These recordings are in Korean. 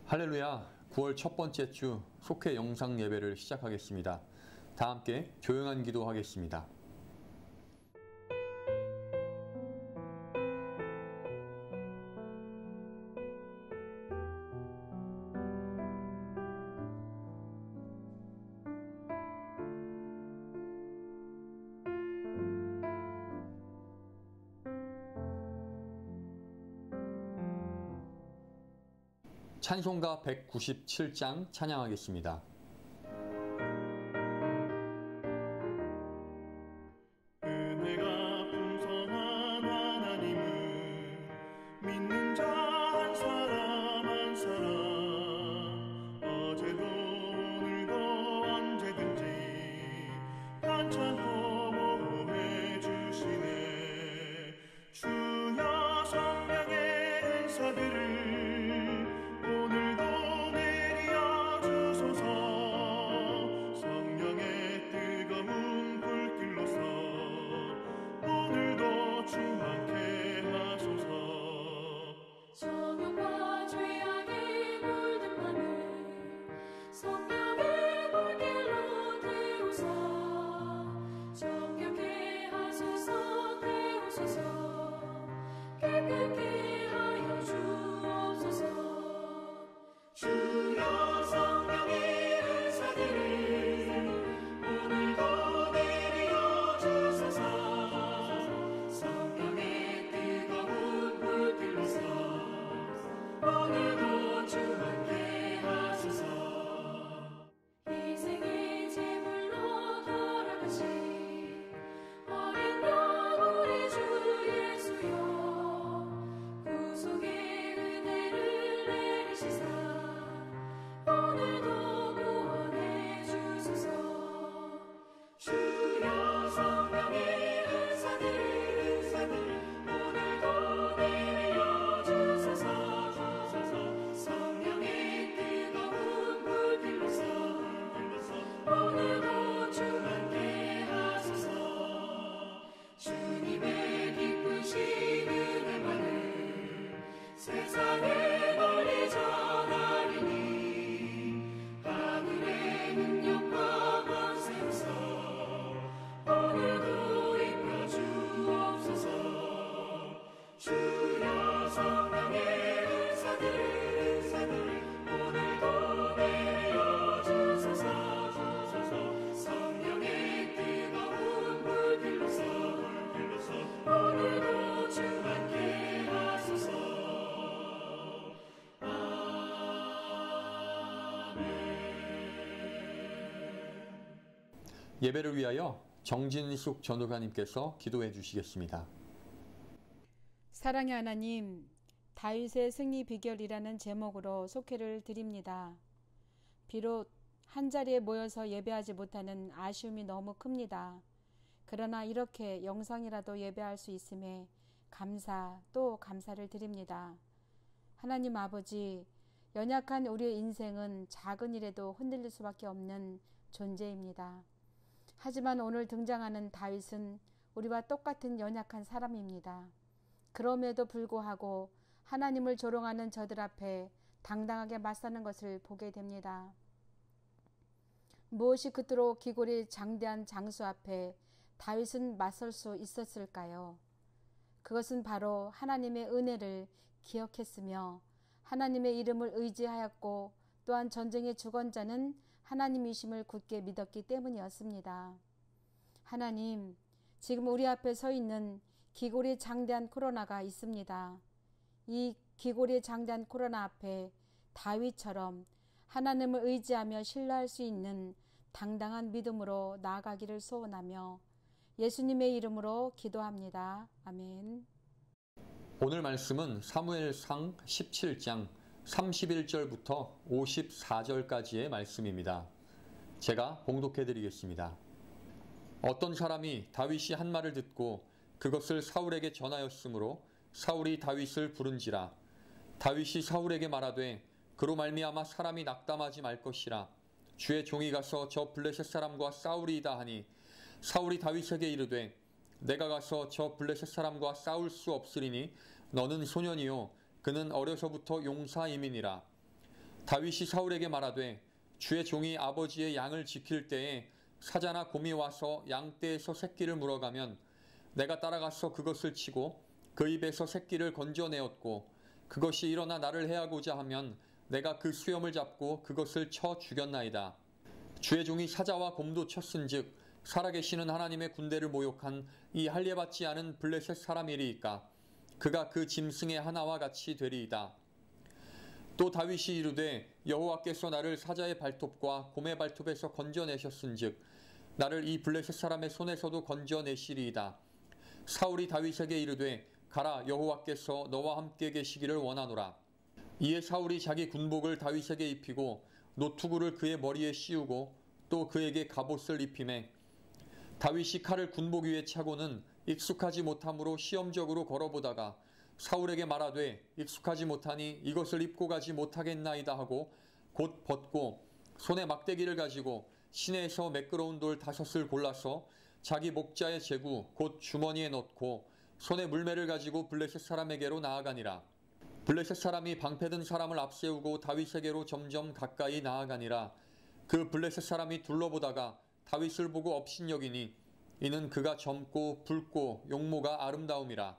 할렐루야, 9월 첫 번째 주 속회 영상 예배를 시작하겠습니다. 다 함께 조용한 기도하겠습니다. 찬송가 197장 찬양하겠습니다. 은혜가 풍성한 하나님을 믿는 자 한 사람 한 사람, 어제도 오늘도 언제든지 간찬고 보호해 주시네. 주여 성령의 은사들을 오늘도 내려 주소서. 성령의 뜨거운 불길로서 오늘도 충만케 하소서. 정욕과 죄악에 물든 맘을 성령의 불길로 태우사. 정욕케 하소서. 태우소서. 깨끗게 하여 주옵소서. 주여 성령의 은사들을 오늘도 내려 주소서. 성령의 뜨거운 불길로서 오늘도 충만케 하소서. 희생의 제물로 돌아가신 어린 양 우리 주 예수여, 구속의 은혜를 내리시사 오늘도 구원해 주소서. 주여 성령의 은사들 오늘도 내려 주소서. 성령의 뜨거운 불길로서 오늘도 충만케 하소서. 주님의 기쁘신 은혜만을 세상에 널리 전하리니, 하늘의 능력과 권세로서 오늘도 이끌어 주옵소서. 주여 성령의 은사들 오늘도 내려 주소서. 성령의 뜨거운 불길로서 오늘도 충만케 하소서. 예배를 위하여 정진숙 전도사님께서 기도해 주시겠습니다. 사랑의 하나님, 다윗의 승리 비결이라는 제목으로 속회를 드립니다. 비록 한자리에 모여서 예배하지 못하는 아쉬움이 너무 큽니다. 그러나 이렇게 영상이라도 예배할 수 있음에 감사 또 감사를 드립니다. 하나님 아버지, 연약한 우리의 인생은 작은 일에도 흔들릴 수밖에 없는 존재입니다. 하지만 오늘 등장하는 다윗은 우리와 똑같은 연약한 사람입니다. 그럼에도 불구하고 하나님을 조롱하는 저들 앞에 당당하게 맞서는 것을 보게 됩니다. 무엇이 그토록 기골이 장대한 장수 앞에 다윗은 맞설 수 있었을까요? 그것은 바로 하나님의 은혜를 기억했으며 하나님의 이름을 의지하였고, 또한 전쟁의 주권자는 하나님이심을 굳게 믿었기 때문이었습니다. 하나님, 지금 우리 앞에 서 있는 기골이 장대한 코로나가 있습니다. 이 기골이 장대한 코로나 앞에 다윗처럼 하나님을 의지하며 신뢰할 수 있는 당당한 믿음으로 나아가기를 소원하며 예수님의 이름으로 기도합니다. 아멘. 오늘 말씀은 사무엘상 17장 31절부터 54절까지의 말씀입니다. 제가 봉독해 드리겠습니다. 어떤 사람이 다윗이 한 말을 듣고 그것을 사울에게 전하였으므로 사울이 다윗을 부른지라. 다윗이 사울에게 말하되 그로 말미암아 사람이 낙담하지 말 것이라. 주의 종이 가서 저 블레셋 사람과 싸우리이다 하니, 사울이 다윗에게 이르되 내가 가서 저 블레셋 사람과 싸울 수 없으리니 너는 소년이요 그는 어려서부터 용사임이니라. 다윗이 사울에게 말하되 주의 종이 아버지의 양을 지킬 때에 사자나 곰이 와서 양떼에서 새끼를 물어가면 내가 따라가서 그것을 치고 그 입에서 새끼를 건져내었고 그것이 일어나 나를 해하고자 하면 내가 그 수염을 잡고 그것을 쳐 죽였나이다. 주의 종이 사자와 곰도 쳤은즉 살아계시는 하나님의 군대를 모욕한 이 할례받지 않은 블레셋 사람이리이까 그가 그 짐승의 하나와 같이 되리이다. 또 다윗이 이르되 여호와께서 나를 사자의 발톱과 곰의 발톱에서 건져내셨은즉 나를 이 블레셋 사람의 손에서도 건져내시리이다. 사울이 다윗에게 이르되 가라 여호와께서 너와 함께 계시기를 원하노라. 이에 사울이 자기 군복을 다윗에게 입히고 노투구를 그의 머리에 씌우고 또 그에게 갑옷을 입히매 다윗이 칼을 군복 위에 차고는 익숙하지 못함으로 시험적으로 걸어보다가 사울에게 말하되 익숙하지 못하니 이것을 입고 가지 못하겠나이다 하고 곧 벗고 손에 막대기를 가지고 시내에서 매끄러운 돌 5을 골라서 자기 목자의 제구 곧 주머니에 넣고 손에 물매를 가지고 블레셋 사람에게로 나아가니라. 블레셋 사람이 방패든 사람을 앞세우고 다윗에게로 점점 가까이 나아가니라. 그 블레셋 사람이 둘러보다가 다윗을 보고 업신여기니 이는 그가 젊고 붉고 용모가 아름다움이라.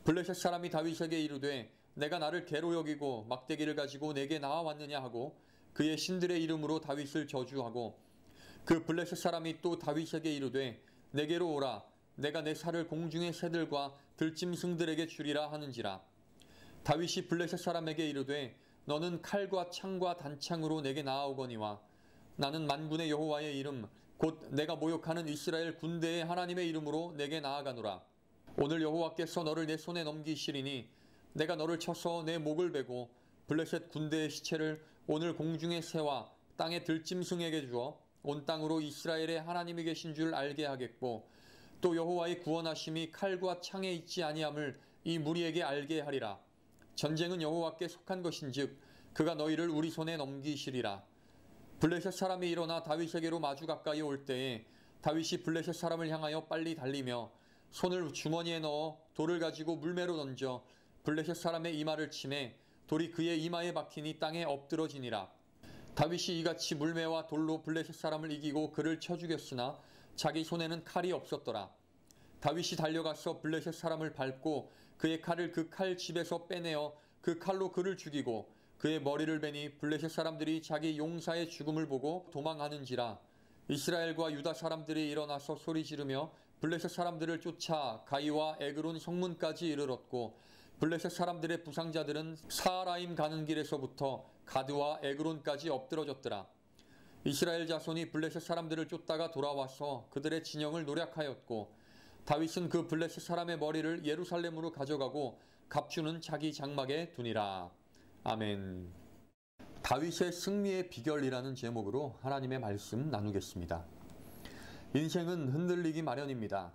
블레셋 사람이 다윗에게 이르되 내가 나를 개로 여기고 막대기를 가지고 내게 나아왔느냐 하고 그의 신들의 이름으로 다윗을 저주하고 그 블레셋 사람이 또 다윗에게 이르되 내게로 오라 내가 내 살을 공중의 새들과 들짐승들에게 주리라 하는지라. 다윗이 블레셋 사람에게 이르되 너는 칼과 창과 단창으로 내게 나아오거니와 나는 만군의 여호와의 이름 곧 내가 모욕하는 이스라엘 군대의 하나님의 이름으로 내게 나아가노라. 오늘 여호와께서 너를 내 손에 넘기시리니 내가 너를 쳐서 내 목을 베고 블레셋 군대의 시체를 오늘 공중의 새와 땅의 들짐승에게 주어 온 땅으로 이스라엘의 하나님이 계신 줄 알게 하겠고 또 여호와의 구원하심이 칼과 창에 있지 아니함을 이 무리에게 알게 하리라. 전쟁은 여호와께 속한 것인즉 그가 너희를 우리 손에 넘기시리라. 블레셋 사람이 일어나 다윗에게로 마주 가까이 올 때에 다윗이 블레셋 사람을 향하여 빨리 달리며 손을 주머니에 넣어 돌을 가지고 물매로 던져 블레셋 사람의 이마를 치매 돌이 그의 이마에 박히니 땅에 엎드러지니라. 다윗이 이같이 물매와 돌로 블레셋 사람을 이기고 그를 쳐 죽였으나 자기 손에는 칼이 없었더라. 다윗이 달려가서 블레셋 사람을 밟고 그의 칼을 그 칼 집에서 빼내어 그 칼로 그를 죽이고 그의 머리를 베니 블레셋 사람들이 자기 용사의 죽음을 보고 도망하는지라. 이스라엘과 유다 사람들이 일어나서 소리 지르며 블레셋 사람들을 쫓아 가이와 에그론 성문까지 이르렀고 블레셋 사람들의 부상자들은 사하라임 가는 길에서부터 가드와 에그론까지 엎드러졌더라. 이스라엘 자손이 블레셋 사람들을 쫓다가 돌아와서 그들의 진영을 노략하였고 다윗은 그 블레셋 사람의 머리를 예루살렘으로 가져가고 갑주는 자기 장막에 두니라. 아멘. 다윗의 승리의 비결이라는 제목으로 하나님의 말씀 나누겠습니다. 인생은 흔들리기 마련입니다.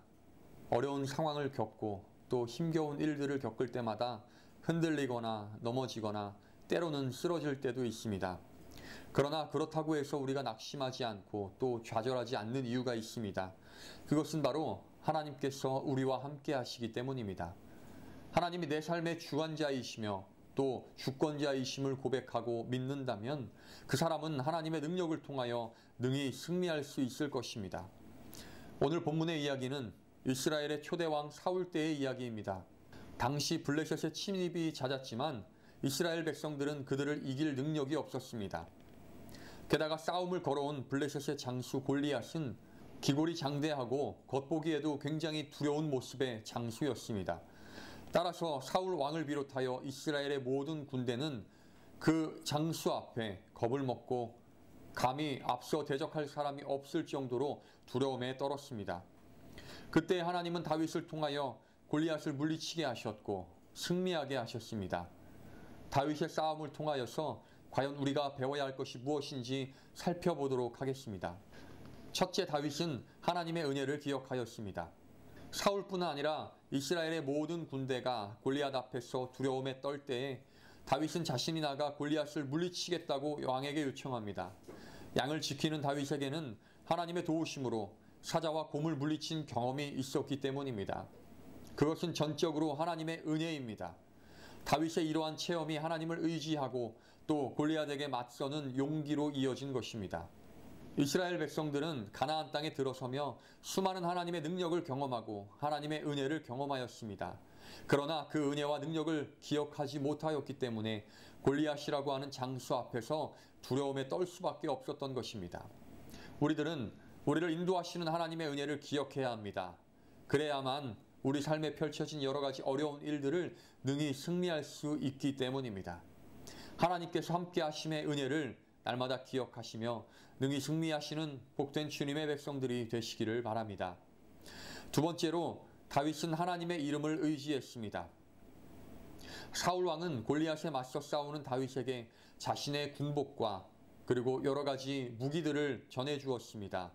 어려운 상황을 겪고 또 힘겨운 일들을 겪을 때마다 흔들리거나 넘어지거나 때로는 쓰러질 때도 있습니다. 그러나 그렇다고 해서 우리가 낙심하지 않고 또 좌절하지 않는 이유가 있습니다. 그것은 바로 하나님께서 우리와 함께 하시기 때문입니다. 하나님이 내 삶의 주관자이시며 또 주권자이심을 고백하고 믿는다면 그 사람은 하나님의 능력을 통하여 능히 승리할 수 있을 것입니다. 오늘 본문의 이야기는 이스라엘의 초대왕 사울 때의 이야기입니다. 당시 블레셋의 침입이 잦았지만 이스라엘 백성들은 그들을 이길 능력이 없었습니다. 게다가 싸움을 걸어온 블레셋의 장수 골리앗은 기골이 장대하고 겉보기에도 굉장히 두려운 모습의 장수였습니다. 따라서 사울 왕을 비롯하여 이스라엘의 모든 군대는 그 장수 앞에 겁을 먹고 감히 앞서 대적할 사람이 없을 정도로 두려움에 떨었습니다. 그때 하나님은 다윗을 통하여 골리앗을 물리치게 하셨고 승리하게 하셨습니다. 다윗의 싸움을 통하여서 과연 우리가 배워야 할 것이 무엇인지 살펴보도록 하겠습니다. 첫째, 다윗은 하나님의 은혜를 기억하였습니다. 사울뿐 아니라 이스라엘의 모든 군대가 골리앗 앞에서 두려움에 떨 때에 다윗은 자신이 나가 골리앗을 물리치겠다고 왕에게 요청합니다. 양을 지키는 다윗에게는 하나님의 도우심으로 사자와 곰을 물리친 경험이 있었기 때문입니다. 그것은 전적으로 하나님의 은혜입니다. 다윗의 이러한 체험이 하나님을 의지하고 또 골리앗에게 맞서는 용기로 이어진 것입니다. 이스라엘 백성들은 가나안 땅에 들어서며 수많은 하나님의 능력을 경험하고 하나님의 은혜를 경험하였습니다. 그러나 그 은혜와 능력을 기억하지 못하였기 때문에 골리앗이라고 하는 장수 앞에서 두려움에 떨 수밖에 없었던 것입니다. 우리들은 우리를 인도하시는 하나님의 은혜를 기억해야 합니다. 그래야만 우리 삶에 펼쳐진 여러 가지 어려운 일들을 능히 승리할 수 있기 때문입니다. 하나님께서 함께 하심의 은혜를 날마다 기억하시며 능히 승리하시는 복된 주님의 백성들이 되시기를 바랍니다. 두 번째로 다윗은 하나님의 이름을 의지했습니다. 사울 왕은 골리앗에 맞서 싸우는 다윗에게 자신의 군복과 그리고 여러 가지 무기들을 전해 주었습니다.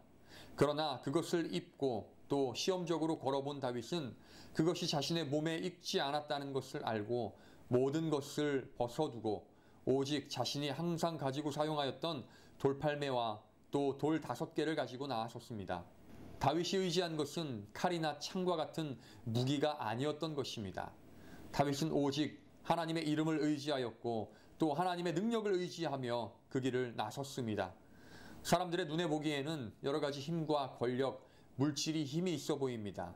그러나 그것을 입고 또 시험적으로 걸어본 다윗은 그것이 자신의 몸에 익지 않았다는 것을 알고 모든 것을 벗어두고 오직 자신이 항상 가지고 사용하였던 돌팔매와 또 돌 5개를 가지고 나아섰습니다. 다윗이 의지한 것은 칼이나 창과 같은 무기가 아니었던 것입니다. 다윗은 오직 하나님의 이름을 의지하였고 또 하나님의 능력을 의지하며 그 길을 나섰습니다. 사람들의 눈에 보기에는 여러 가지 힘과 권력, 물질이 힘이 있어 보입니다.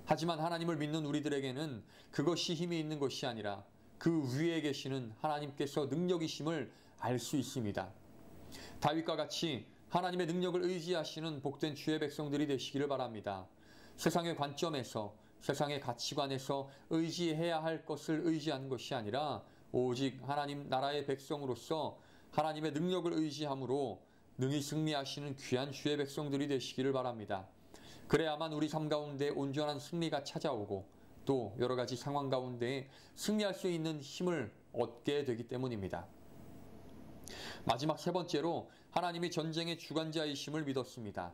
하지만 하나님을 믿는 우리들에게는 그것이 힘이 있는 것이 아니라 그 위에 계시는 하나님께서 능력이심을 알 수 있습니다. 다윗과 같이 하나님의 능력을 의지하시는 복된 주의 백성들이 되시기를 바랍니다. 세상의 관점에서, 세상의 가치관에서 의지해야 할 것을 의지하는 것이 아니라 오직 하나님 나라의 백성으로서 하나님의 능력을 의지함으로 능히 승리하시는 귀한 주의 백성들이 되시기를 바랍니다. 그래야만 우리 삶 가운데 온전한 승리가 찾아오고 또 여러 가지 상황 가운데 승리할 수 있는 힘을 얻게 되기 때문입니다. 마지막 세 번째로 하나님이 전쟁의 주관자이심을 믿었습니다.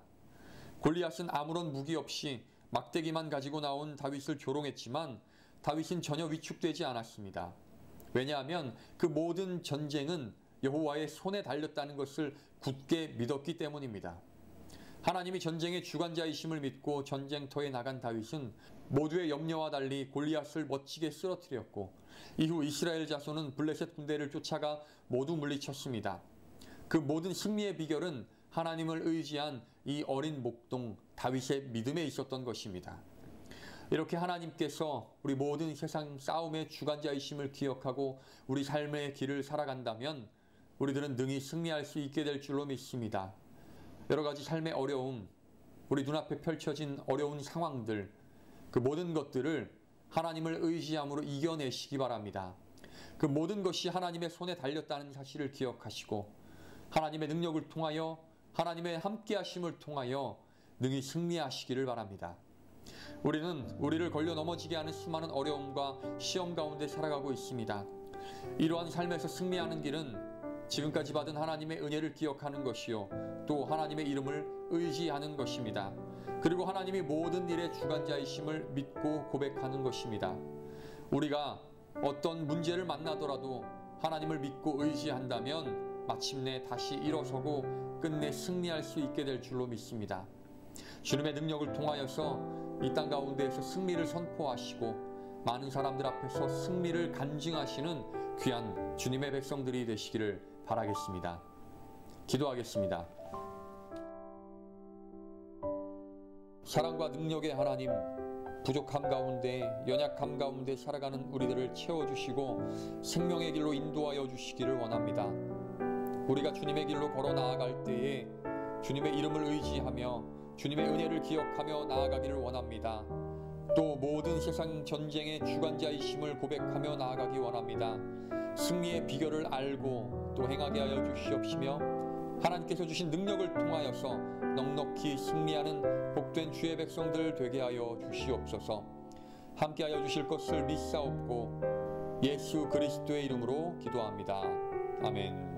골리앗은 아무런 무기 없이 막대기만 가지고 나온 다윗을 조롱했지만 다윗은 전혀 위축되지 않았습니다. 왜냐하면 그 모든 전쟁은 여호와의 손에 달렸다는 것을 굳게 믿었기 때문입니다. 하나님이 전쟁의 주관자이심을 믿고 전쟁터에 나간 다윗은 모두의 염려와 달리 골리앗을 멋지게 쓰러뜨렸고 이후 이스라엘 자손은 블레셋 군대를 쫓아가 모두 물리쳤습니다. 그 모든 승리의 비결은 하나님을 의지한 이 어린 목동 다윗의 믿음에 있었던 것입니다. 이렇게 하나님께서 우리 모든 세상 싸움의 주관자이심을 기억하고 우리 삶의 길을 살아간다면 우리들은 능히 승리할 수 있게 될 줄로 믿습니다. 여러 가지 삶의 어려움, 우리 눈앞에 펼쳐진 어려운 상황들, 그 모든 것들을 하나님을 의지함으로 이겨내시기 바랍니다. 그 모든 것이 하나님의 손에 달렸다는 사실을 기억하시고 하나님의 능력을 통하여 하나님의 함께 하심을 통하여 능히 승리하시기를 바랍니다. 우리는 우리를 걸려 넘어지게 하는 수많은 어려움과 시험 가운데 살아가고 있습니다. 이러한 삶에서 승리하는 길은 지금까지 받은 하나님의 은혜를 기억하는 것이요 또 하나님의 이름을 의지하는 것입니다. 그리고 하나님이 모든 일의 주관자이심을 믿고 고백하는 것입니다. 우리가 어떤 문제를 만나더라도 하나님을 믿고 의지한다면 마침내 다시 일어서고 끝내 승리할 수 있게 될 줄로 믿습니다. 주님의 능력을 통하여서 이 땅 가운데에서 승리를 선포하시고 많은 사람들 앞에서 승리를 간증하시는 귀한 주님의 백성들이 되시기를 바라겠습니다. 기도하겠습니다. 사랑과 능력의 하나님, 부족함 가운데 연약함 가운데 살아가는 우리들을 채워주시고 생명의 길로 인도하여 주시기를 원합니다. 우리가 주님의 길로 걸어 나아갈 때에 주님의 이름을 의지하며 주님의 은혜를 기억하며 나아가기를 원합니다. 또 모든 세상 전쟁의 주관자이심을 고백하며 나아가기 원합니다. 승리의 비결을 알고 또 행하게 하여 주시옵시며 하나님께서 주신 능력을 통하여서 넉넉히 승리하는 복된 주의 백성들 되게 하여 주시옵소서. 함께하여 주실 것을 믿사옵고 예수 그리스도의 이름으로 기도합니다. 아멘.